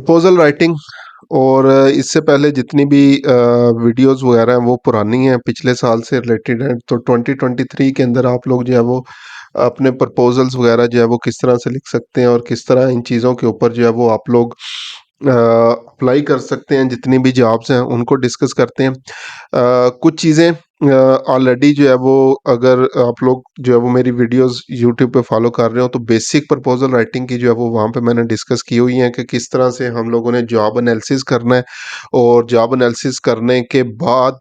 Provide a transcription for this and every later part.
Proposal writing और इससे पहले जितनी भी वीडियोज़ वगैरह हैं वो पुरानी हैं, पिछले साल से रिलेटेड हैं। तो 2023 के अंदर आप लोग जो है वो अपने प्रपोज़ल्स वगैरह जो है वो किस तरह से लिख सकते हैं और किस तरह इन चीज़ों के ऊपर जो है वो आप लोग अप्लाई कर सकते हैं, जितनी भी जॉब्स हैं उनको डिस्कस करते हैं। कुछ चीज़ें ऑलरेडी जो है वो अगर आप लोग जो है वो मेरी वीडियोस यूट्यूब पे फॉलो कर रहे हो तो बेसिक प्रपोजल राइटिंग की जो है वो वहाँ पे मैंने डिस्कस की हुई है कि किस तरह से हम लोगों ने जॉब एनालिसिस करना है और जॉब एनालिसिस करने के बाद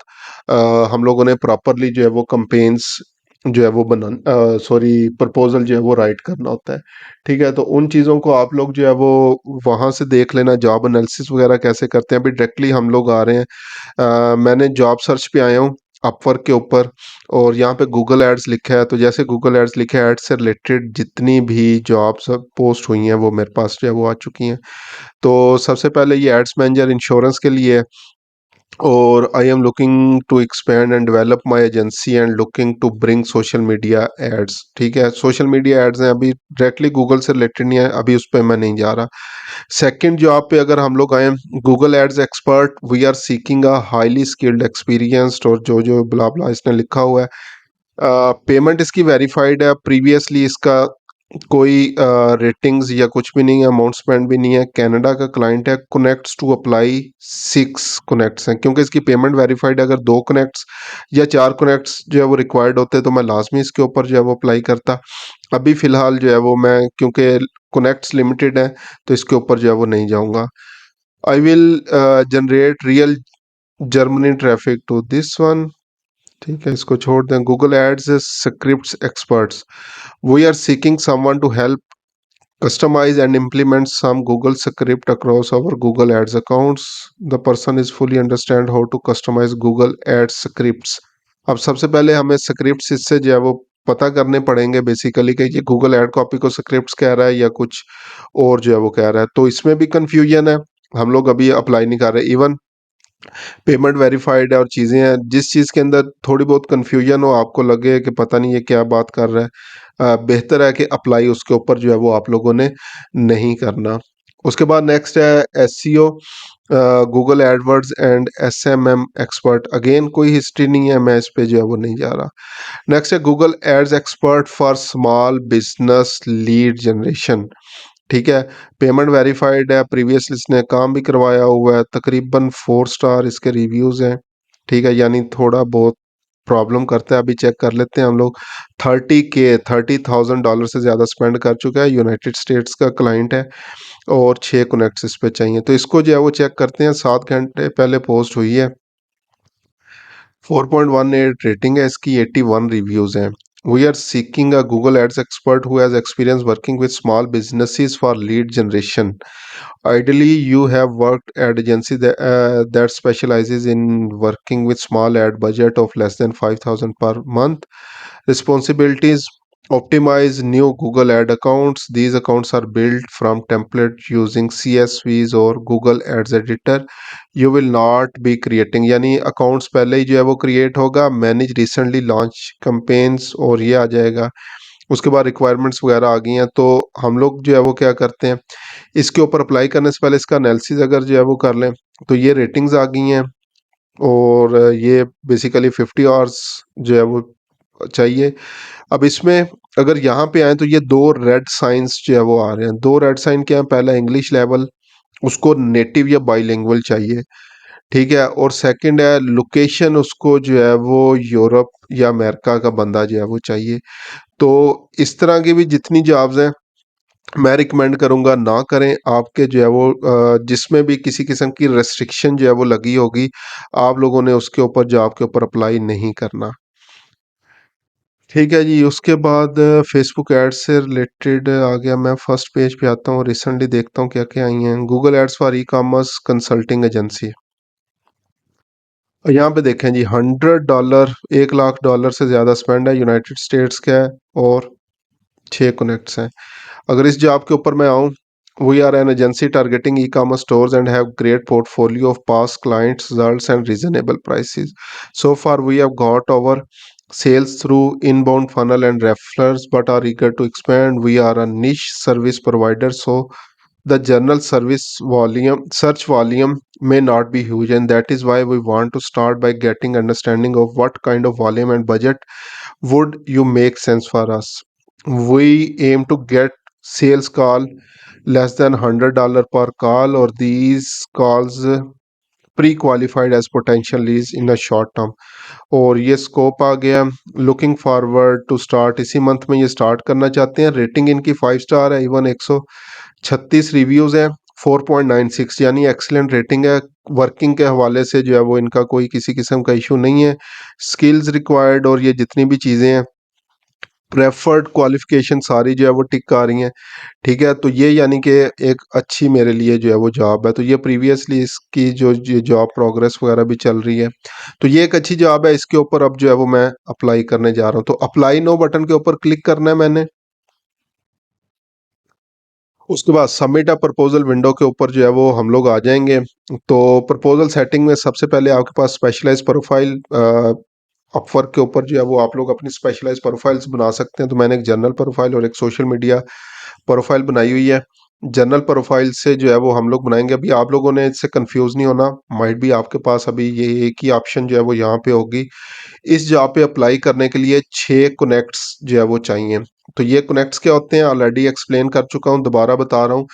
हम लोगों ने प्रॉपरली जो है वो कंपेन्स जो है वो बना सॉरी प्रपोजल जो है वो राइट करना होता है। ठीक है, तो उन चीज़ों को आप लोग जो है वो वहाँ से देख लेना, जॉब एनालिसिस वगैरह कैसे करते हैं। अभी डायरेक्टली हम लोग आ रहे हैं, मैंने जॉब सर्च पे आया हूँ अपवर्क के ऊपर और यहाँ पे गूगल एड्स लिखा है। तो जैसे गूगल एड्स लिखा है, एड्स से रिलेटेड जितनी भी जॉब्स पोस्ट हुई हैं वो मेरे पास जो है वो आ चुकी हैं। तो सबसे पहले ये एड्स मैनेजर इंश्योरेंस के लिए है और I am looking to expand and develop my agency and looking to bring social media ads. ठीक है, सोशल मीडिया एड्स हैं, अभी डायरेक्टली गूगल से रिलेटेड नहीं है, अभी उस पर मैं नहीं जा रहा। सेकंड जॉब पे अगर हम लोग आए, Google ads expert, we are seeking a highly skilled experienced, और जो जो ब्ला ब्ला इसने लिखा हुआ है। पेमेंट इसकी वेरीफाइड है, प्रीवियसली इसका कोई रेटिंग्स या कुछ भी नहीं है, अमाउंट स्पेंड भी नहीं है। कनाडा का क्लाइंट है, कनेक्ट्स टू अप्लाई 6 कनेक्ट्स हैं, क्योंकि इसकी पेमेंट वेरीफाइड है। अगर 2 कनेक्ट्स या 4 कनेक्ट्स जो है वो रिक्वायर्ड होते तो मैं लाजमी इसके ऊपर जो है वो अप्लाई करता। अभी फ़िलहाल जो है वो मैं, क्योंकि कनेक्ट्स लिमिटेड है, तो इसके ऊपर जो है वो नहीं जाऊँगा। I will generate real Germany traffic to this one. ठीक है, इसको छोड़ दें। Google ads scripts experts, we are seeking someone to help customize and implement some Google script across our Google Ads accounts. The person is fully understand how to customize Google Ads scripts. अब सबसे पहले हमें scripts इससे जो है वो पता करने पड़ेंगे बेसिकली कि ये गूगल एड कॉपी को स्क्रिप्ट्स कह रहा है या कुछ और जो है वो कह रहा है। तो इसमें भी कंफ्यूजन है, हम लोग अभी अप्लाई नहीं कर रहे। इवन पेमेंट वेरीफाइड है और चीज़ें हैं, जिस चीज़ के अंदर थोड़ी बहुत कन्फ्यूजन हो, आपको लगे कि पता नहीं ये क्या बात कर रहा है, बेहतर है कि अप्लाई उसके ऊपर जो है वो आप लोगों ने नहीं करना। उसके बाद नेक्स्ट है SEO, Google AdWords and SMM expert. Again कोई हिस्ट्री नहीं है, मैं इस पे जो है वो नहीं जा रहा। नेक्स्ट है Google ads expert for small business lead generation. ठीक है, पेमेंट वेरीफाइड है, प्रीवियसली इसने काम भी करवाया हुआ है, तकरीबन 4 स्टार इसके रिव्यूज़ हैं। ठीक है, यानी थोड़ा बहुत प्रॉब्लम करता है, अभी चेक कर लेते हैं हम लोग। 30,000 डॉलर से ज़्यादा स्पेंड कर चुका है, यूनाइटेड स्टेट्स का क्लाइंट है और 6 कनेक्ट्स इस पे चाहिए। तो इसको जो है वो चेक करते हैं, 7 घंटे पहले पोस्ट हुई है, 4.18 रेटिंग है इसकी, 81 रिव्यूज़ हैं। We are seeking a Google ads expert who has experience working with small businesses for lead generation. Ideally, you have worked at agency that specializes in working with small ad budget of less than 5,000 per month. Responsibilities: optimize new Google ad accounts. These accounts are built from templates using CSVs or Google Ads Editor. You will not be creating, यानी accounts पहले ही जो है वो create होगा। Manage recently launch campaigns, और ये आ जाएगा। उसके बाद रिक्वायरमेंट्स वगैरह आ गई हैं, तो हम लोग जो है वो क्या करते हैं, इसके ऊपर अप्लाई करने से पहले इसका एनालिसिस अगर जो है वो कर लें। तो ये रेटिंग्स आ गई हैं और ये बेसिकली 50 आवर्स जो है वो चाहिए। अब इसमें अगर यहाँ पे आए तो ये 2 रेड साइंस जो है वो आ रहे हैं। 2 रेड साइन क्या है? पहला इंग्लिश लेवल, उसको नेटिव या बाईलिंगुअल चाहिए। ठीक है, और सेकंड है लोकेशन, उसको जो है वो यूरोप या अमेरिका का बंदा जो है वो चाहिए। तो इस तरह की भी जितनी जॉब्स हैं, मैं रिकमेंड करूँगा ना करें। आपके जो है वो जिसमें भी किसी किस्म की रेस्ट्रिक्शन जो है वो लगी होगी, आप लोगों ने उसके ऊपर जॉब के ऊपर अप्लाई नहीं करना। ठीक है जी, उसके बाद फेसबुक एड्स से रिलेटेड आ गया। मैं फर्स्ट पेज पे आता हूँ, रिसेंटली देखता हूँ क्या-क्या आई हैं। Google ads for ecommerce consulting agency. यहाँ पे देखें जी, $100, $1,00,000 से ज़्यादा स्पेंड है, यूनाइटेड स्टेट्स का है और 6 कनेक्ट्स हैं। अगर इस जॉब के ऊपर मैं आऊँ, we are an agency targeting ecommerce stores and have great portfolio of past clients results and reasonable prices. So far we have got over sales through inbound funnel and referrals but are eager to expand. We are a niche service provider, so the general service volume search volume may not be huge, and that is why we want to start by getting understanding of what kind of volume and budget would you make sense for us. We aim to get sales call less than $100 per call, or these calls pre-qualified as potential leads in a short term. और ये scope आ गया, looking forward to start, इसी month में ये start करना चाहते हैं। Rating इनकी 5 स्टार है, इवन 136 रिव्यूज है, 4.96 यानी एक्सीलेंट रेटिंग है। वर्किंग के हवाले से जो है वो इनका कोई किसी किस्म का इशू नहीं है। स्किल्स रिक्वायर्ड और ये जितनी भी चीज़ें हैं, प्रेफर्ड क्वालिफिकेशन सारी जो है वो टिक आ रही हैं। ठीक है, तो ये यानी कि एक अच्छी मेरे लिए जो है वो जॉब है। तो ये प्रीवियसली इसकी जो ये जॉब प्रोग्रेस वगैरह भी चल रही है, तो ये एक अच्छी जॉब है। इसके ऊपर अब जो है वो मैं अप्लाई करने जा रहा हूँ। तो अप्लाई नो बटन के ऊपर क्लिक करना है मैंने। उसके बाद सबमिट अ प्रपोजल विंडो के ऊपर जो है वो हम लोग आ जाएंगे। तो प्रपोजल सेटिंग में सबसे पहले आपके पास स्पेशलाइज प्रोफाइल, अपवर्क के ऊपर जो है वो आप लोग अपनी स्पेशलाइज प्रोफाइल्स बना सकते हैं। तो मैंने एक जनरल प्रोफाइल और एक सोशल मीडिया प्रोफाइल बनाई हुई है। जनरल प्रोफाइल से जो है वो हम लोग बनाएंगे। अभी आप लोगों ने इससे कंफ्यूज नहीं होना, माइट भी आपके पास अभी ये एक ही ऑप्शन जो है वो यहाँ पे होगी। इस जॉब पे अप्लाई करने के लिए 6 कनेक्ट्स जो है वो चाहिए। तो ये कनेक्ट्स क्या होते हैं ऑलरेडी एक्सप्लेन कर चुका हूँ, दोबारा बता रहा हूँ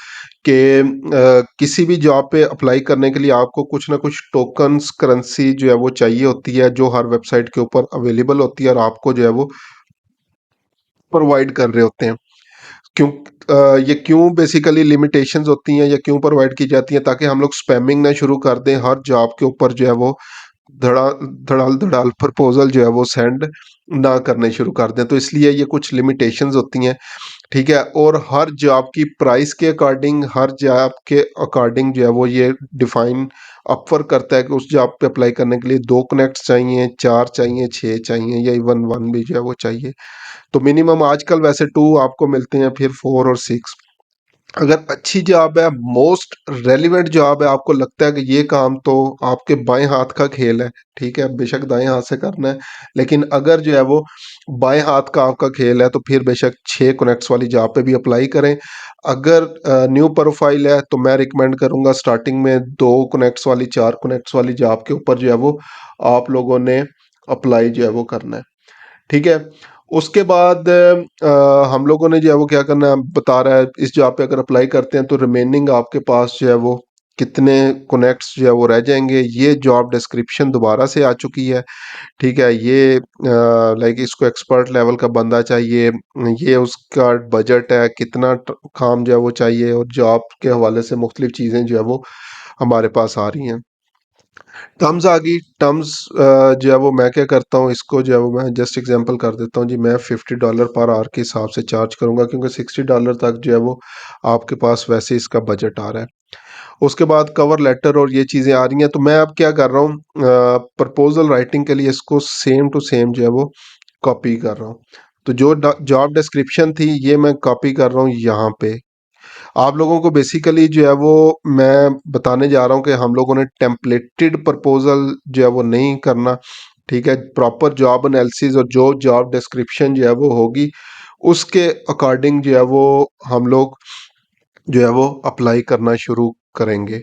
कि किसी भी जॉब पे अप्लाई करने के लिए आपको कुछ ना कुछ टोकन्स करेंसी जो है वो चाहिए होती है, जो हर वेबसाइट के ऊपर अवेलेबल होती है और आपको जो है वो प्रोवाइड कर रहे होते हैं। क्यों ये क्यों बेसिकली लिमिटेशंस होती हैं या क्यों प्रोवाइड की जाती हैं, ताकि हम लोग स्पैमिंग ना शुरू कर दें, हर जॉब के ऊपर जो है वो धड़ा धड़ाल धड़ाल प्रपोजल जो है वो सेंड ना करने शुरू कर दें। तो इसलिए ये कुछ लिमिटेशंस होती हैं। ठीक है, और हर जॉब की प्राइस के अकॉर्डिंग, हर जॉब के अकॉर्डिंग जो है वो ये डिफाइन अपवर्क करता है कि उस जॉब पे अप्लाई करने के लिए 2 कनेक्ट्स चाहिए, 4 चाहिए, 6 चाहिए, या इवन 1 भी जो है वो चाहिए। तो मिनिमम आजकल वैसे 2 आपको मिलते हैं, फिर 4 और 6। अगर अच्छी जॉब है, मोस्ट रेलिवेंट जॉब है, आपको लगता है कि ये काम तो आपके बाएं हाथ का खेल है, ठीक है, बेशक दाएं हाथ से करना है, लेकिन अगर जो है वो बाएं हाथ का आपका खेल है, तो फिर बेशक 6 कनेक्ट्स वाली जॉब पे भी अप्लाई करें। अगर न्यू प्रोफाइल है तो मैं रिकमेंड करूंगा स्टार्टिंग में 2 कनेक्ट्स वाली, 4 कनेक्ट्स वाली जॉब के ऊपर जो है वो आप लोगों ने अप्लाई जो है वो करना है। ठीक है, उसके बाद हम लोगों ने जो है वो क्या करना है बता रहा है, इस जॉब पे अगर अप्लाई करते हैं तो रिमेनिंग आपके पास जो है वो कितने कनेक्ट्स जो है वो रह जाएंगे। ये जॉब डिस्क्रिप्शन दोबारा से आ चुकी है। ठीक है, ये लाइक इसको एक्सपर्ट लेवल का बंदा चाहिए, ये उसका बजट है, कितना काम जो है वो चाहिए, और जॉब के हवाले से मुख्तलिफ चीज़ें जो है वो हमारे पास आ रही हैं। टर्म्स आ गई। टर्म्स जो है वो मैं क्या करता हूँ, इसको जो है वो मैं जस्ट एग्जांपल कर देता हूँ जी। मैं $50 पर आवर के हिसाब से चार्ज करूंगा, क्योंकि $60 तक जो है वो आपके पास वैसे इसका बजट आ रहा है। उसके बाद कवर लेटर और ये चीज़ें आ रही हैं। तो मैं अब क्या कर रहा हूँ, प्रपोजल राइटिंग के लिए इसको सेम टू सेम जो है वो कॉपी कर रहा हूँ। तो जो जॉब डिस्क्रिप्शन थी ये मैं कॉपी कर रहा हूँ यहाँ पे। आप लोगों को बेसिकली जो है वो मैं बताने जा रहा हूँ कि हम लोगों ने टेम्पलेटेड प्रपोजल जो है वो नहीं करना। ठीक है, प्रॉपर जॉब एनालिसिस और जो जॉब डिस्क्रिप्शन जो है वो होगी उसके अकॉर्डिंग जो है वो हम लोग जो है वो अप्लाई करना शुरू करेंगे।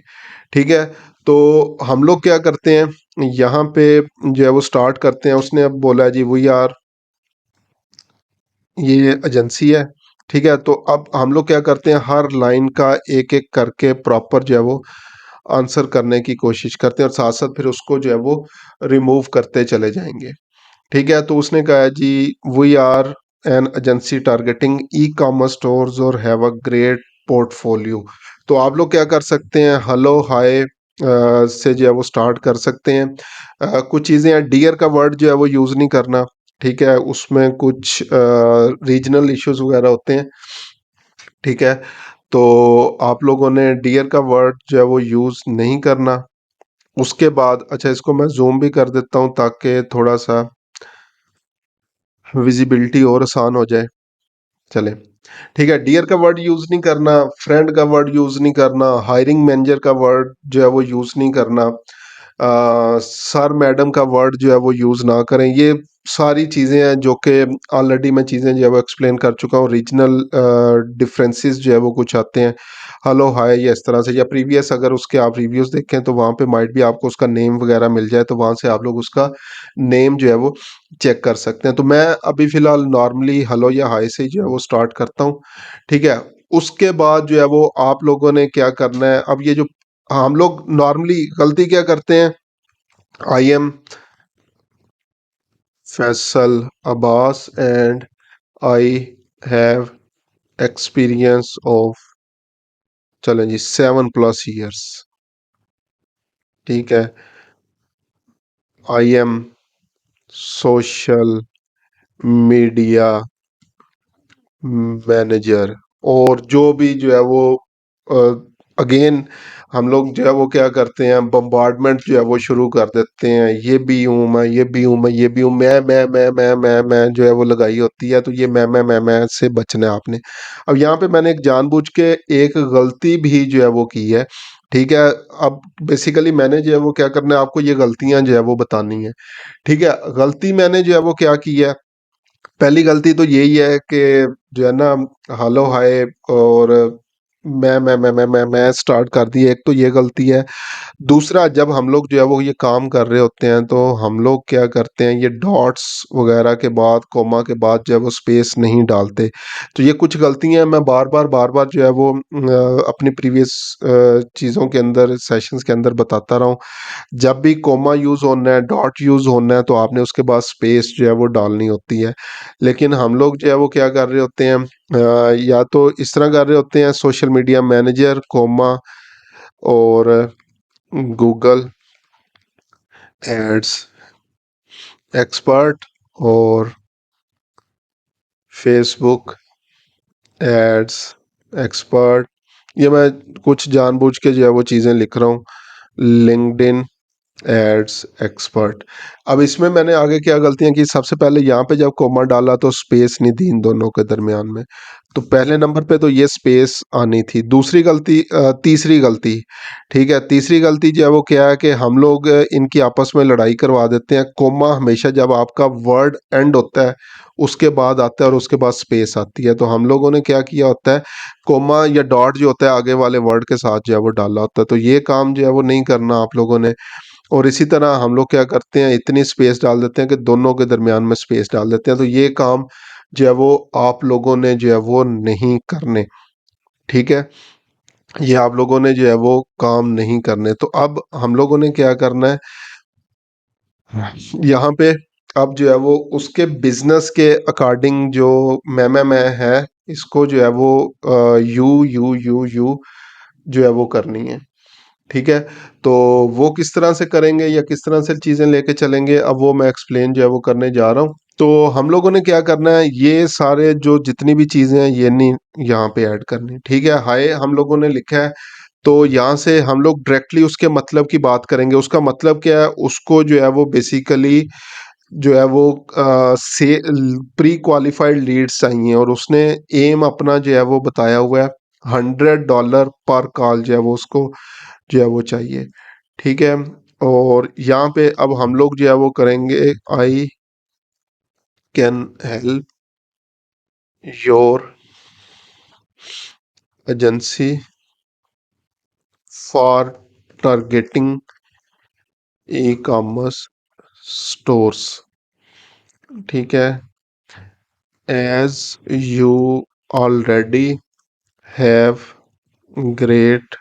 ठीक है, तो हम लोग क्या करते हैं, यहाँ पे जो है वो स्टार्ट करते हैं। उसने अब बोला जी वी आर, ये एजेंसी है। ठीक है, तो अब हम लोग क्या करते हैं, हर लाइन का एक एक करके प्रॉपर जो है वो आंसर करने की कोशिश करते हैं, और साथ साथ फिर उसको जो है वो रिमूव करते चले जाएंगे। ठीक है, तो उसने कहा जी we are an agency targeting e commerce stores और हैव अ ग्रेट पोर्टफोलियो। तो आप लोग क्या कर सकते हैं, हेलो हाय से जो है वो स्टार्ट कर सकते हैं। कुछ चीज़ें हैं, डियर का वर्ड जो है वो यूज़ नहीं करना। ठीक है, उसमें कुछ रीजनल इश्यूज वगैरह होते हैं। ठीक है, तो आप लोगों ने डियर का वर्ड जो है वो यूज़ नहीं करना। उसके बाद अच्छा, इसको मैं जूम भी कर देता हूँ ताकि थोड़ा सा विजिबिलिटी और आसान हो जाए। चले, ठीक है, डियर का वर्ड यूज नहीं करना, फ्रेंड का वर्ड यूज नहीं करना, हायरिंग मैनेजर का वर्ड जो है वो यूज नहीं करना। सर मैडम का वर्ड जो है वो यूज़ ना करें। ये सारी चीज़ें हैं जो कि ऑलरेडी मैं चीज़ें जो है वो एक्सप्लेन कर चुका हूँ। रीजनल डिफरेंसेस जो है वो कुछ आते हैं, हेलो हाय या इस तरह से, या प्रीवियस अगर उसके आप रिव्यूज़ देखें तो वहाँ पे माइट भी आपको उसका नेम वगैरह मिल जाए, तो वहाँ से आप लोग उसका नेम जो है वो चेक कर सकते हैं। तो मैं अभी फ़िलहाल नॉर्मली हेलो या हाय से ही जो है वो स्टार्ट करता हूँ, ठीक है? उसके बाद जो है वो आप लोगों ने क्या करना है, अब ये जो हम लोग नॉर्मली गलती क्या करते हैं, I am Faisal Abbas and I have experience of, चलें जी, 7+ ईयर्स, ठीक है? I am social media manager, और जो भी जो है वो अगेन हम लोग जो है वो क्या करते हैं, बम्बार्डमेंट जो है वो शुरू कर देते हैं, ये भी हूँ मैं, ये भी हूँ मैं, ये भी हूँ मैं जो है वो लगाई होती है। तो ये मैं से बचना है आपने। अब यहाँ पे मैंने एक जानबूझ के एक गलती भी जो है वो की है, ठीक है? अब बेसिकली मैंने जो है वो क्या करना है, आपको ये गलतियां जो है वो बतानी है, ठीक है? गलती मैंने जो है वो क्या की है, पहली गलती तो यही है कि जो है ना, हेलो हाय और मैं स्टार्ट कर दी है, एक तो ये गलती है। दूसरा, जब हम लोग जो है वो ये काम कर रहे होते हैं तो हम लोग क्या करते हैं, ये डॉट्स वगैरह के बाद, कोमा के बाद जो है वो स्पेस नहीं डालते। तो ये कुछ गलतियां मैं बार बार जो है वो अपनी प्रीवियस चीज़ों के अंदर, सेशंस के अंदर बताता रहा हूँ। जब भी कोमा यूज़ होना है, डॉट यूज़ होना है, तो आपने उसके बाद स्पेस जो है वो डालनी होती है। लेकिन हम लोग जो है वो क्या कर रहे होते हैं, या तो इस तरह कर रहे होते हैं, सोशल मीडिया मैनेजर कोमा और गूगल एड्स एक्सपर्ट और फेसबुक एड्स एक्सपर्ट। ये मैं कुछ जानबूझ के जो है वो चीज़ें लिख रहा हूँ, लिंक्डइन एड्स एक्सपर्ट। अब इसमें मैंने आगे क्या गलतियां की, सबसे पहले यहाँ पे जब कोमा डाला तो स्पेस नहीं दी इन दोनों के दरमियान में, तो पहले नंबर पे तो ये स्पेस आनी थी। दूसरी गलती, तीसरी गलती, ठीक है, तीसरी गलती जो है वो क्या है कि हम लोग इनकी आपस में लड़ाई करवा देते हैं। कोमा हमेशा जब आपका वर्ड एंड होता है उसके बाद आता है और उसके बाद स्पेस आती है। तो हम लोगों ने क्या किया होता है, कोमा या डॉट जो होता है आगे वाले वर्ड के साथ जो है वो डाला होता है। तो ये काम जो है वो नहीं करना आप लोगों ने। और इसी तरह हम लोग क्या करते हैं, इतनी स्पेस डाल देते हैं कि दोनों के दरमियान में स्पेस डाल देते हैं। तो ये काम जो है वो आप लोगों ने जो है वो नहीं करने, ठीक है? ये आप लोगों ने जो है वो काम नहीं करने। तो अब हम लोगों ने क्या करना है यहाँ पे, अब जो है वो उसके बिजनेस के अकॉर्डिंग जो मैं है, इसको जो है वो यू जो है वो करनी है, ठीक है? तो वो किस तरह से करेंगे या किस तरह से चीज़ें लेके चलेंगे, अब वो मैं एक्सप्लेन जो है वो करने जा रहा हूँ। तो हम लोगों ने क्या करना है, ये सारे जो जितनी भी चीज़ें हैं ये नहीं यहाँ पे ऐड करनी, ठीक है? हाय हम लोगों ने लिखा है, तो यहाँ से हम लोग डायरेक्टली उसके मतलब की बात करेंगे। उसका मतलब क्या है, उसको जो है वो बेसिकली जो है वो से प्री क्वालिफाइड लीड्स चाहिए, और उसने एम अपना जो है वो बताया हुआ है, $100 पर कॉल जो है वो उसको जो है वो चाहिए, ठीक है? और यहाँ पे अब हम लोग जो है वो करेंगे, I can help your agency for targeting e commerce stores, ठीक है? As you already have great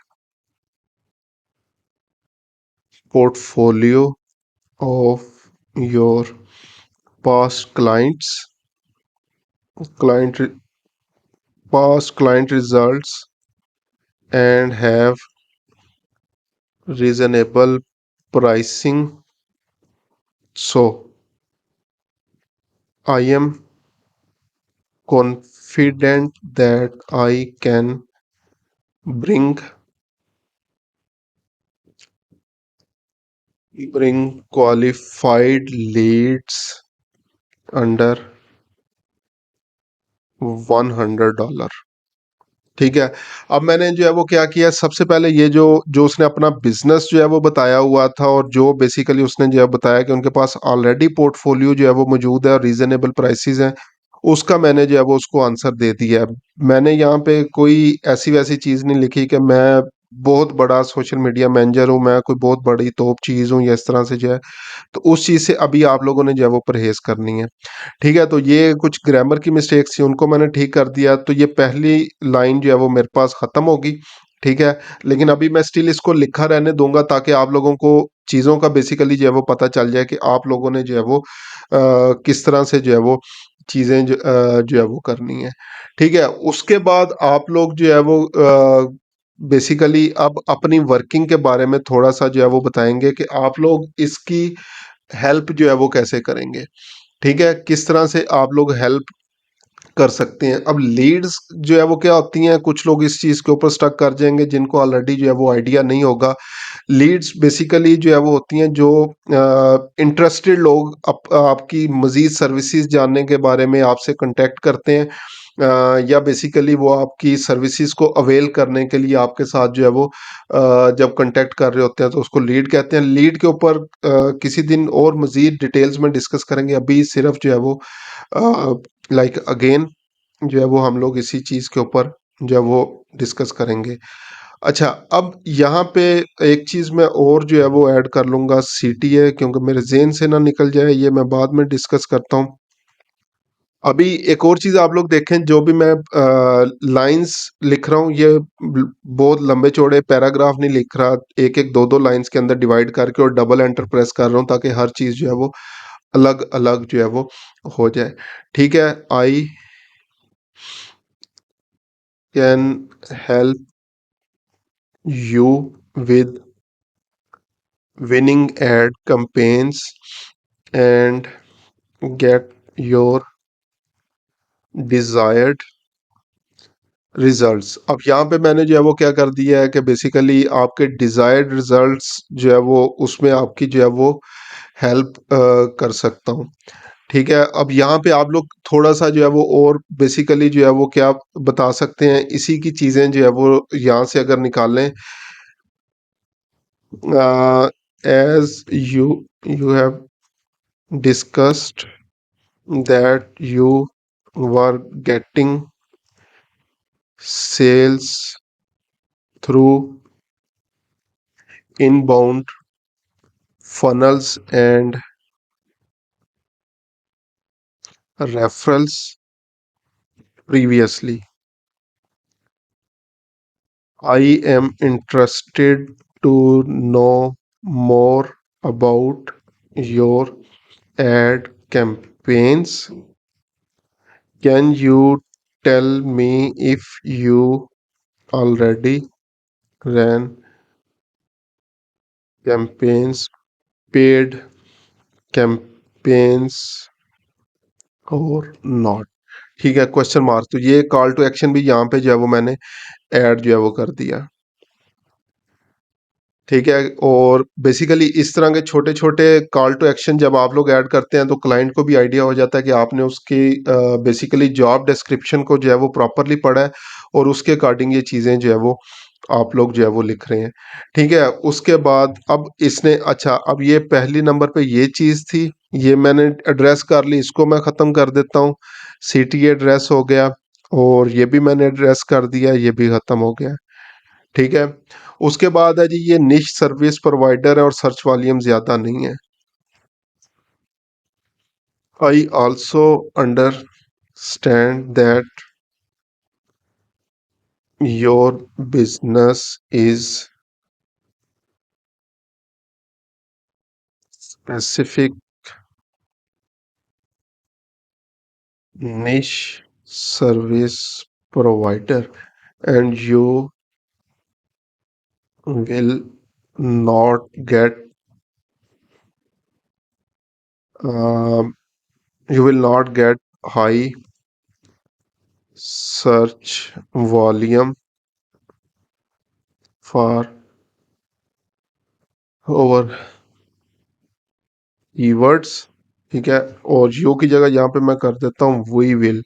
portfolio of your past client past client results, and have reasonable pricing. So I am confident that I can bring bring qualified leads under $100, ठीक है। अब मैंने जो है वो क्या किया, सबसे पहले ये जो जो उसने अपना बिज़नेस जो है वो बताया हुआ था, और जो बेसिकली उसने जो है बताया कि उनके पास ऑलरेडी पोर्टफोलियो जो है वो मौजूद है और रीज़नेबल प्राइसेज़ हैं, उसका मैंने जो है वो उसको आंसर दे दिया है। मैंने यहाँ पे कोई ऐसी-वैसी चीज़ नहीं लिखी कि मैं बहुत बड़ा सोशल मीडिया मैनेजर हूँ, मैं कोई बहुत बड़ी तोप चीज़ हूँ या इस तरह से जो है, तो उस चीज़ से अभी आप लोगों ने जो है वो परहेज़ करनी है। ठीक है, तो ये कुछ ग्रामर की मिस्टेक्स थी, उनको मैंने ठीक कर दिया, तो ये पहली लाइन जो है वो मेरे पास खत्म होगी। ठीक है, लेकिन अभी मैं स्टिल इसको लिखा रहने दूंगा ताकि आप लोगों को चीज़ों का बेसिकली जो है वो पता चल जाए कि आप लोगों ने जो है वो किस तरह से जो है वो चीज़ें जो है वो करनी है। ठीक है, उसके बाद आप लोग जो है वो बेसिकली अब अपनी वर्किंग के बारे में थोड़ा सा जो है वो बताएंगे कि आप लोग इसकी हेल्प जो है वो कैसे करेंगे। ठीक है, किस तरह से आप लोग हेल्प कर सकते हैं। अब लीड्स जो है वो क्या होती हैं, कुछ लोग इस चीज़ के ऊपर स्टक कर जाएँगे जिनको ऑलरेडी जो है वो आइडिया नहीं होगा। लीड्स बेसिकली जो है वो होती हैं जो इंटरेस्टेड लोग आपकी मज़ीद सर्विसेज़ जानने के बारे में आपसे कॉन्टैक्ट करते हैं, या बेसिकली वो आपकी सर्विसेज़ को अवेल करने के लिए आपके साथ जो है वो जब कॉन्टैक्ट कर रहे होते हैं तो उसको लीड कहते हैं। लीड के ऊपर किसी दिन और मज़ीद डिटेल्स में डिस्कस करेंगे। अभी सिर्फ जो है वो लाइक अगेन जो है वो हम लोग इसी चीज़ के ऊपर जो है वो डिस्कस करेंगे। अच्छा, अब यहाँ पे एक चीज़ मैं और जो है वो ऐड कर लूँगा, सीटीए, क्योंकि मेरे ज़हन से ना निकल जाए, ये मैं बाद में डिस्कस करता हूँ। अभी एक और चीज़ आप लोग देखें, जो भी मैं लाइन्स लिख रहा हूँ, ये बहुत लंबे चौड़े पैराग्राफ नहीं लिख रहा, एक एक दो दो लाइन्स के अंदर डिवाइड करके और डबल एंटर प्रेस कर रहा हूँ ताकि हर चीज़ जो है वो अलग अलग जो है वो हो जाए। ठीक है, I can help you with winning ad campaigns and get your desired results. अब यहाँ पे मैंने जो है वो क्या कर दिया है कि बेसिकली आपके डिजायर्ड रिजल्ट्स जो है वो उसमें आपकी जो है वो हेल्प कर सकता हूँ। ठीक है, अब यहाँ पे आप लोग थोड़ा सा जो है वो और बेसिकली जो है वो क्या बता सकते हैं, इसी की चीज़ें जो है वो यहाँ से अगर निकालें, as you have discussed that you were getting sales through inbound funnels and referrals previously. I am interested to know more about your ad campaigns. Can you tell me if you already ran campaigns, paid campaigns और not? ठीक है, question mark, तो ये call to action भी यहाँ पे जो है वो मैंने ऐड जो है वो कर दिया। ठीक है, और बेसिकली इस तरह के छोटे छोटे कॉल टू एक्शन जब आप लोग ऐड करते हैं तो क्लाइंट को भी आइडिया हो जाता है कि आपने उसकी बेसिकली जॉब डिस्क्रिप्शन को जो है वो प्रॉपरली पढ़ा है, और उसके अकॉर्डिंग ये चीज़ें जो है वो आप लोग जो है वो लिख रहे हैं। ठीक है, उसके बाद अब इसने, अच्छा, अब ये पहली नंबर पे ये चीज़ थी, ये मैंने एड्रेस कर ली, इसको मैं ख़त्म कर देता हूँ। सिटी एड्रेस हो गया, और ये भी मैंने एड्रेस कर दिया, ये भी ख़त्म हो गया। ठीक है, उसके बाद है जी ये निश सर्विस प्रोवाइडर है और सर्च वॉल्यूम ज़्यादा नहीं है। I also understand that your business is specific niche service provider, and will not get um, you will not get high search volume for our keywords। ठीक है, और यू की जगह यहाँ पे मैं कर देता हूँ we will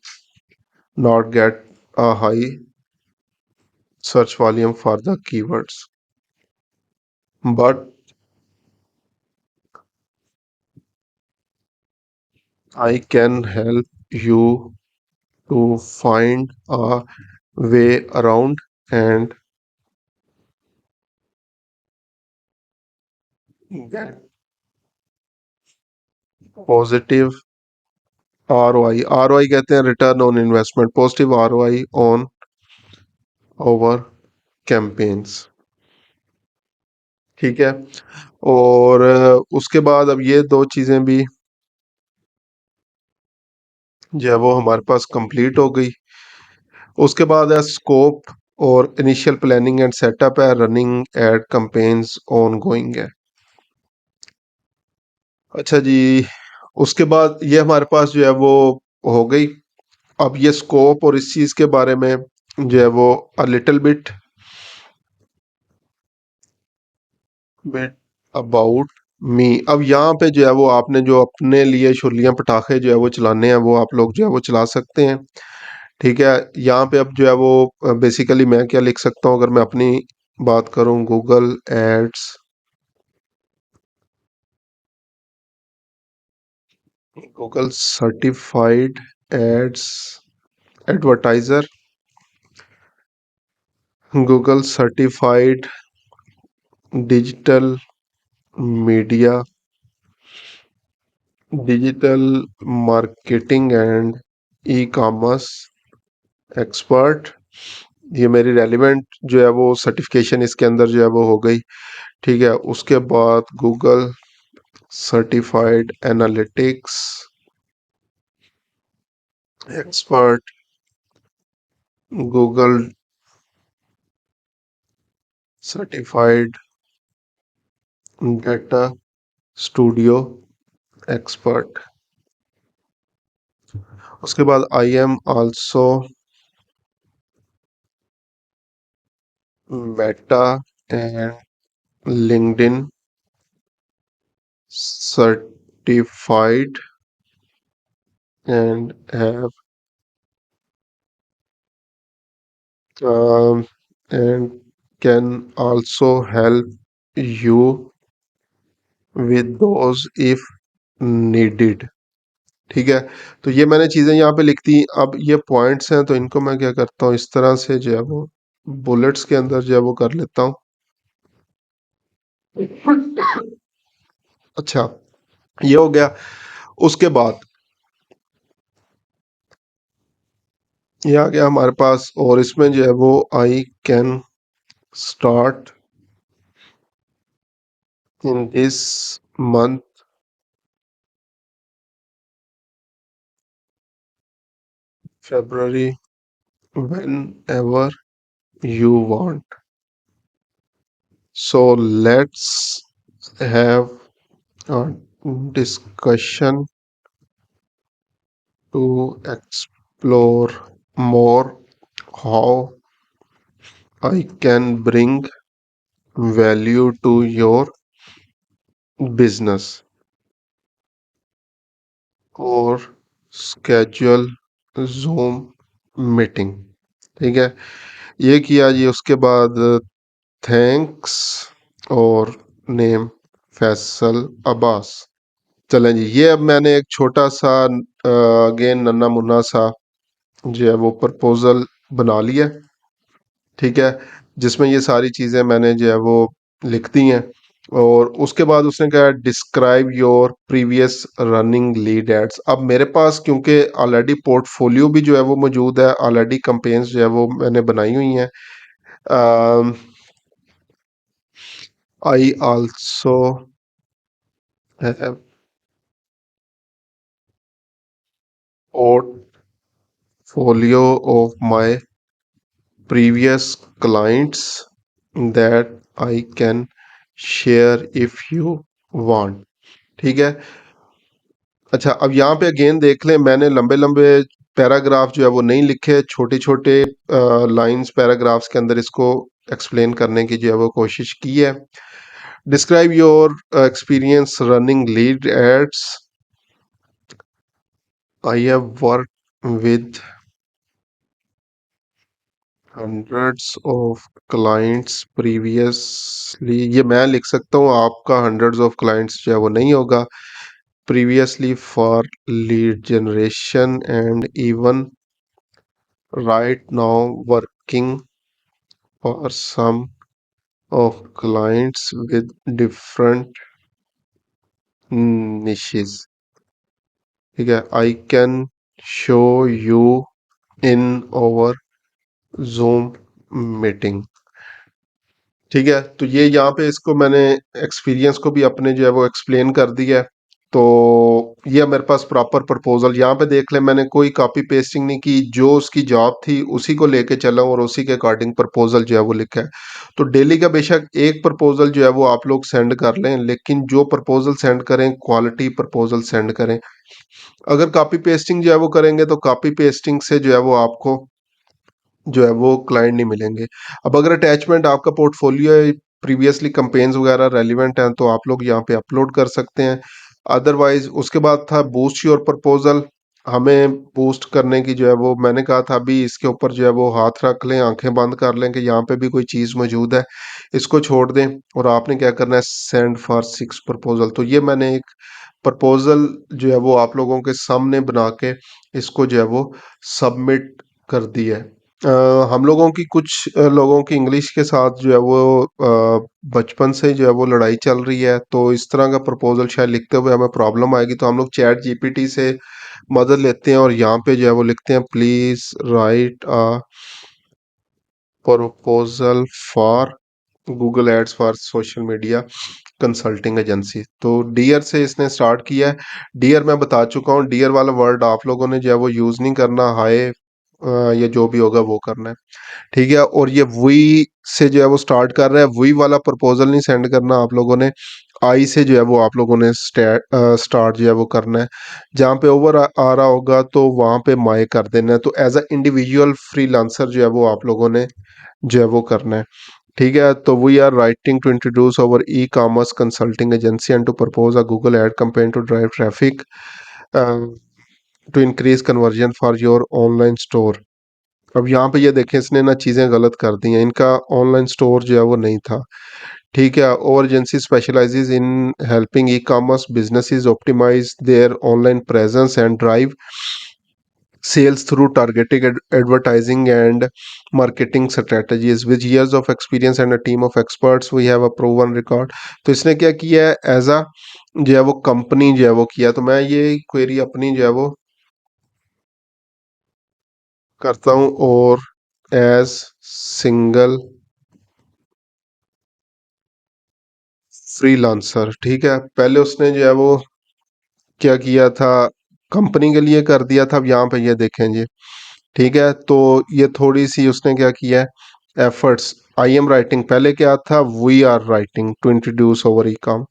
not get a high search volume for the keywords, but I can help you to find a way around and get positive ROI। ROI कहते हैं return on investment, positive ROI on over campaigns. ठीक है। और उसके बाद अब ये दो चीजें भी जो है वो हमारे पास कंप्लीट हो गई। उसके बाद है स्कोप और इनिशियल प्लानिंग एंड सेटअप है, running ad campaigns on going है। अच्छा जी, उसके बाद ये हमारे पास जो है वो हो गई। अब ये स्कोप और इस चीज के बारे में जो है वो a little bit bit about me. अब यहाँ पे जो है वो आपने जो अपने लिए छुर्लियां पटाखे जो है वो चलाने हैं वो आप लोग जो है वो चला सकते हैं। ठीक है। यहाँ पे अब जो है वो बेसिकली मैं क्या लिख सकता हूँ, अगर मैं अपनी बात करूँ, Google ads, Google certified ads advertiser, Google certified digital media, digital marketing and e commerce expert. ये मेरी रेलिवेंट जो है वो सर्टिफिकेशन इसके अंदर जो है वो हो गई। ठीक है। उसके बाद Google certified analytics expert, Google certified data studio expert. उसके बाद I am also Meta and LinkedIn certified and have and can also help you with those if needed। ठीक है। तो ये मैंने चीजें यहाँ पे लिख दी। अब ये पॉइंट्स हैं तो इनको मैं क्या करता हूँ, इस तरह से जो है वो बुलेट्स के अंदर जो है वो कर लेता हूँ। अच्छा, ये हो गया। उसके बाद ये आ गया हमारे पास, और इसमें जो है वो I can start in this month February whenever you want। So let's have a discussion to explore more how I can bring value to your business, or schedule Zoom meeting. ठीक है। ये किया जी। उसके बाद थैंक्स और name Faisal Abbas. चलें जी, ये अब मैंने एक छोटा सा अगेन नन्ना मुन्ना सा जो है वो प्रपोजल बना लिया। ठीक है। जिसमें ये सारी चीजें मैंने जो है वो लिख दी हैं। और उसके बाद उसने कहा describe your previous running lead ads. अब मेरे पास क्योंकि ऑलरेडी पोर्टफोलियो भी जो है वो मौजूद है, ऑलरेडी कंपेन्स जो है वो मैंने बनाई हुई हैं। I also have portfolio of my previous clients that I can share if you want। ठीक है। अच्छा, अब यहाँ पे अगेन देख लें, मैंने लंबे लंबे पैराग्राफ जो है वो नहीं लिखे, छोटे छोटे लाइंस पैराग्राफ्स के अंदर इसको एक्सप्लेन करने की जो है वो कोशिश की है। Describe your experience running lead ads. I have work with hundreds of clients previously, ये मैं लिख सकता हूँ, आपका हंड्रेड्स ऑफ क्लाइंट्स जो है वो नहीं होगा। Previously for lead generation and even right now working for some of clients with different niches. ठीक है, I can show you in over Zoom meeting. ठीक है, तो ये यहाँ पे इसको मैंने एक्सपीरियंस को भी अपने जो है वो एक्सप्लेन कर दिया है। तो ये मेरे पास प्रॉपर प्रपोजल यहाँ पे देख ले, मैंने कोई कॉपी पेस्टिंग नहीं की, जो उसकी जॉब थी उसी को लेके चला हूं और उसी के अकॉर्डिंग प्रपोजल जो है वो लिखा है। तो डेली का बेशक एक प्रपोजल जो है वो आप लोग सेंड कर लें, लेकिन जो प्रपोजल सेंड करें क्वालिटी प्रपोजल सेंड करें। अगर कॉपी पेस्टिंग जो है वो करेंगे तो कॉपी पेस्टिंग से जो है वो आपको जो है वो क्लाइंट नहीं मिलेंगे। अब अगर अटैचमेंट आपका पोर्टफोलियो है, प्रीवियसली कंपेन्स वगैरह रेलिवेंट हैं, तो आप लोग यहाँ पे अपलोड कर सकते हैं। अदरवाइज उसके बाद था बूस्ट योर प्रपोजल। हमें बूस्ट करने की जो है वो मैंने कहा था, अभी इसके ऊपर जो है वो हाथ रख लें, आंखें बंद कर लें कि यहाँ पे भी कोई चीज़ मौजूद है, इसको छोड़ दें और आपने क्या करना है, सेंड फॉर 6 प्रपोजल। तो ये मैंने एक प्रपोजल जो है वो आप लोगों के सामने बना के इसको जो है वो सबमिट कर दिया है। हम लोगों की कुछ लोगों की इंग्लिश के साथ जो है वो बचपन से जो है वो लड़ाई चल रही है, तो इस तरह का प्रपोजल शायद लिखते हुए हमें प्रॉब्लम आएगी, तो हम लोग चैट जीपीटी से मदद लेते हैं और यहाँ पे जो है वो लिखते हैं, please write a proposal for Google ads for social media consulting agency. तो डियर से इसने स्टार्ट किया है। डियर मैं बता चुका हूँ, डियर वाला वर्ड आप लोगों ने जो है वो यूज नहीं करना, हाय या जो भी होगा वो करना है। ठीक है, और ये वी से जो है वो स्टार्ट कर रहा है, वी वाला प्रपोजल नहीं सेंड करना आप लोगों ने, आई से जो है वो आप लोगों ने स्टार्ट जो है वो करना है। जहाँ पे ओवर आ रहा होगा तो वहाँ पे माई कर देना है। तो एज अ इंडिविजुअल फ्रीलांसर जो है वो आप लोगों ने जो है वो करना है। ठीक है, तो we are writing to introduce our e commerce consulting agency and to propose a Google ad campaign to drive traffic to increase conversion for your online store. अब यहाँ पे ये देखें, इसने ना चीज़ें गलत कर दी हैं, इनका ऑनलाइन स्टोर जो है वो नहीं था। ठीक है, और agency specialises in helping e commerce businesses optimise their online presence and drive sales through targeted advertising and marketing strategies with years of experience and a team of experts we have a proven record। तो इसने क्या किया है, as अ जो है वो company जो है वो किया। तो मैं ये क्वेरी अपनी जो है वो करता हूँ, और एज सिंगल फ्रीलांसर। ठीक है, पहले उसने जो है वो क्या किया था, कंपनी के लिए कर दिया था। अब यहाँ पे ये देखें जी, ठीक है, तो ये थोड़ी सी उसने क्या किया है, एफर्ट्स। आई एम राइटिंग, पहले क्या था, we are writing to introduce over e com.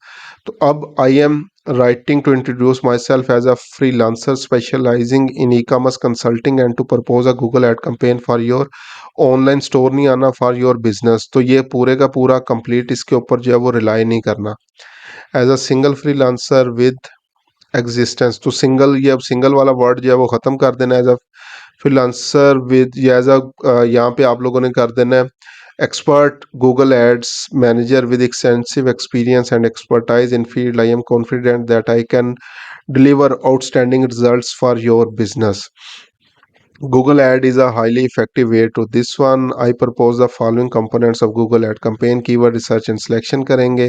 तो अब I am writing to introduce myself as a freelancer specialising in e commerce consulting and to propose a Google ad campaign for your online store, नहीं आना for your business. तो ये पूरे का पूरा complete इसके ऊपर जो है वो रिलाई नहीं करना। As a single freelancer with existence, तो सिंगल, ये अब सिंगल वाला वर्ड जो है वो खत्म कर देना है। As a freelancer with, as a यहाँ पे आप लोगों ने कर देना है, expert Google ads manager with extensive experience and expertise in field, I am confident that I can deliver outstanding results for your business। Google Ad is a highly effective way to this one। I propose the following components of Google Ad campaign। Keyword research and selection करेंगे,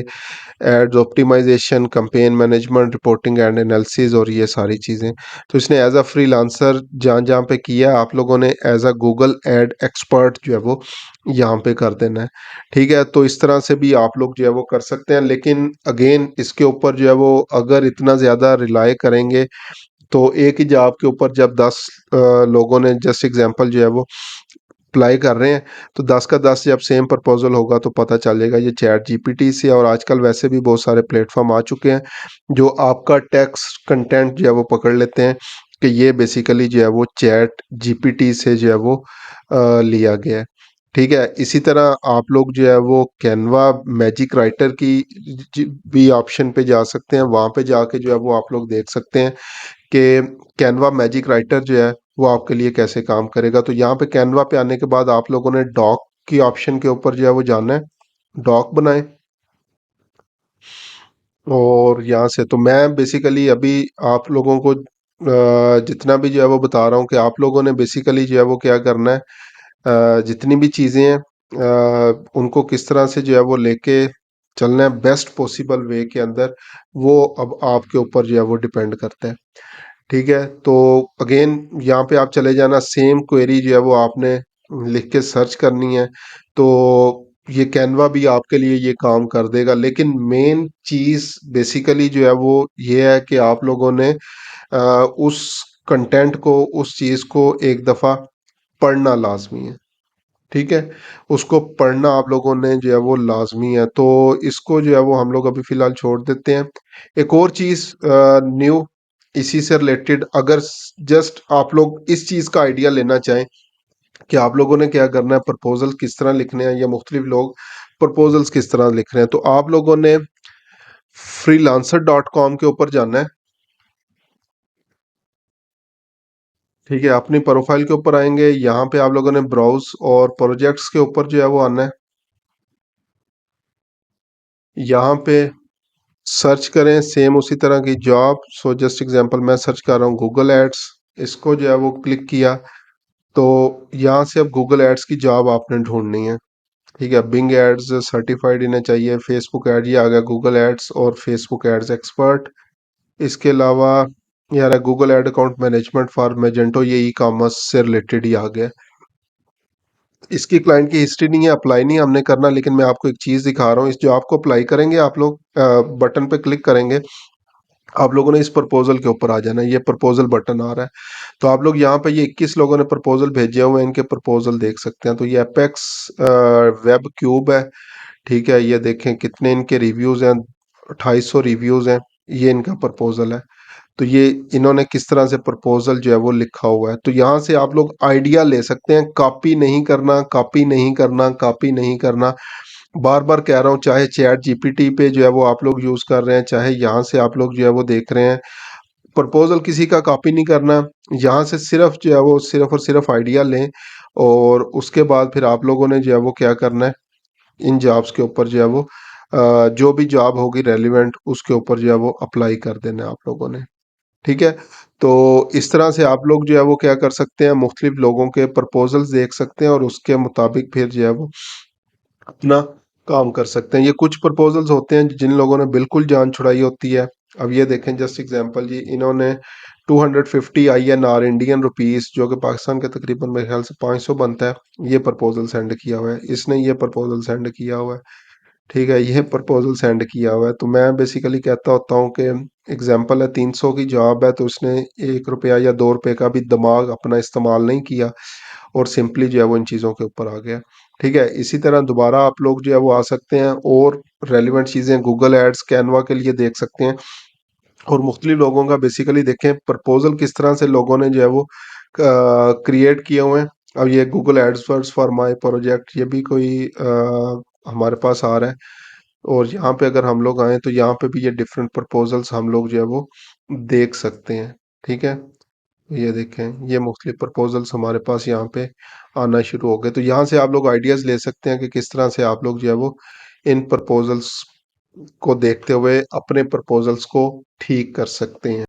ads optimisation, campaign management, reporting and analysis, और ये सारी चीज़ें। तो इसने as a freelancer जहाँ जहाँ पे किया, आप लोगों ने as a Google ad expert जो है वो यहाँ पे कर देना है। ठीक है, तो इस तरह से भी आप लोग जो है वो कर सकते हैं, लेकिन अगेन इसके ऊपर जो है वो अगर इतना ज़्यादा रिलाय करेंगे तो एक ही जॉब के ऊपर जब 10 लोगों ने, जस्ट एग्जांपल जो है वो अप्लाई कर रहे हैं, तो 10 का 10 जब सेम प्रपोजल होगा तो पता चलेगा ये चैट जीपीटी से। और आजकल वैसे भी बहुत सारे प्लेटफॉर्म आ चुके हैं जो आपका टेक्स्ट कंटेंट जो है वो पकड़ लेते हैं कि ये बेसिकली जो है वो चैट जीपीटी से जो है वो लिया गया है। ठीक है, इसी तरह आप लोग जो है वो कैनवा मैजिक राइटर की भी ऑप्शन पे जा सकते हैं, वहाँ पे जाके जो है वो आप लोग देख सकते हैं कि कैनवा मैजिक राइटर जो है वो आपके लिए कैसे काम करेगा। तो यहाँ पे कैनवा पे आने के बाद आप लोगों ने डॉक की ऑप्शन के ऊपर जो है वो जाना है, डॉक बनाएं। और यहाँ से तो मैं बेसिकली अभी आप लोगों को जितना भी जो है वो बता रहा हूँ कि आप लोगों ने बेसिकली जो है वो क्या करना है, जितनी भी चीज़ें हैं उनको किस तरह से जो है वो लेके चलना है बेस्ट पॉसिबल वे के अंदर, वो अब आपके ऊपर जो है वो डिपेंड करता है। ठीक है, तो अगेन यहाँ पे आप चले जाना, सेम क्वेरी जो है वो आपने लिख के सर्च करनी है। तो ये कैनवा भी आपके लिए ये काम कर देगा, लेकिन मेन चीज बेसिकली जो है वो ये है कि आप लोगों ने अ, उस कंटेंट को, उस चीज को एक दफा पढ़ना लाजमी है। ठीक है, उसको पढ़ना आप लोगों ने जो है वो लाजमी है। तो इसको जो है वो हम लोग अभी फिलहाल छोड़ देते हैं। एक और चीज न्यू इसी से रिलेटेड, अगर जस्ट आप लोग इस चीज का आइडिया लेना चाहें कि आप लोगों ने क्या करना है, प्रपोजल किस तरह लिखने हैं या मुख्तलिफ लोग प्रपोजल्स किस तरह लिख रहे हैं, तो आप लोगों ने freelancer.com के ऊपर जाना है। ठीक है, अपनी प्रोफाइल के ऊपर आएंगे, यहाँ पे आप लोगों ने ब्राउज और प्रोजेक्ट्स के ऊपर जो है वो आना है। यहाँ पे सर्च करें सेम उसी तरह की जॉब। सो जस्ट एग्जांपल मैं सर्च कर रहा हूँ गूगल एड्स, इसको जो है वो क्लिक किया। तो यहाँ से अब गूगल एड्स की जॉब आपने ढूंढनी है। ठीक है, बिंग एड्स सर्टिफाइड इन्हें चाहिए, फेसबुक एड, ये आ गया गूगल एड्स और फेसबुक एड्स एक्सपर्ट। इसके अलावा यार है Google ad account management for Magento, ये ई कॉमर्स से रिलेटेड ही आ गया। इसकी क्लाइंट की हिस्ट्री नहीं है, अप्लाई नहीं हमने करना, लेकिन मैं आपको एक चीज दिखा रहा हूँ, इस जॉब को अप्लाई करेंगे आप लोग, बटन पे क्लिक करेंगे, आप लोगों ने इस प्रपोजल के ऊपर आ जाना है, ये प्रपोजल बटन आ रहा है। तो आप लोग यहाँ पे ये 21 लोगों ने प्रपोजल भेजे हुए हैं, इनके प्रपोजल देख सकते हैं। तो ये एपेक्स वेब क्यूब है। ठीक है, ये देखें कितने इनके रिव्यूज हैं, 2800 रिव्यूज हैं। ये इनका प्रपोजल है। तो ये इन्होंने किस तरह से प्रपोजल जो है वो लिखा हुआ है, तो यहाँ से आप लोग आइडिया ले सकते हैं। कॉपी नहीं करना, कॉपी नहीं करना, कॉपी नहीं करना। बार बार कह रहा हूँ, चाहे चैट जीपीटी पे जो है वो आप लोग यूज कर रहे हैं, चाहे यहाँ से आप लोग जो है वो देख रहे हैं, प्रपोजल किसी का कॉपी नहीं करना। यहाँ से सिर्फ जो है वो सिर्फ और सिर्फ आइडिया लें, और उसके बाद फिर आप लोगों ने जो है वो क्या करना है, इन जॉब्स के ऊपर जो है वो जो भी जॉब होगी रेलिवेंट उसके ऊपर जो है वो अप्लाई कर देना है आप लोगों ने। ठीक है, तो इस तरह से आप लोग जो है वो क्या कर सकते हैं, मुख्तलिफ लोगों के प्रपोजल्स देख सकते हैं और उसके मुताबिक फिर जो है वो अपना काम कर सकते हैं। ये कुछ प्रपोजल्स होते हैं जिन लोगों ने बिल्कुल जान छुड़ाई होती है। अब ये देखें जस्ट एग्जांपल जी, इन्होंने 250 INR इंडियन रुपीस, जो कि पाकिस्तान के तकरीबन मेरे ख्याल से 500 बनता है, ये प्रपोजल सेंड किया हुआ है। इसने ये प्रपोजल सेंड किया हुआ है। ठीक है, यह प्रपोजल सेंड किया हुआ है। तो मैं बेसिकली कहता होता हूँ कि एग्जांपल है, 300 की जॉब है, तो उसने 1 रुपया या 2 रुपए का भी दिमाग अपना इस्तेमाल नहीं किया, और सिंपली जो है वो इन चीज़ों के ऊपर आ गया। ठीक है, इसी तरह दोबारा आप लोग जो है वो आ सकते हैं और रेलिवेंट चीज़ें गूगल एड्स, कैनवा के लिए देख सकते हैं, और मुख्तलिफ लोगों का बेसिकली देखें प्रपोजल किस तरह से लोगों ने जो है वो क्रिएट किए हुए हैं। अब ये Google AdWords for my project, ये भी कोई हमारे पास आ रहा है, और यहाँ पे अगर हम लोग आए तो यहाँ पे भी ये डिफरेंट प्रपोजल्स हम लोग जो है वो देख सकते हैं। ठीक है, ये देखें ये मुख्तलिफ प्रपोजल्स हमारे पास यहाँ पे आना शुरू हो गए। तो यहाँ से आप लोग आइडियाज़ ले सकते हैं कि किस तरह से आप लोग जो है वो इन प्रपोजल्स को देखते हुए अपने प्रपोजल्स को ठीक कर सकते हैं।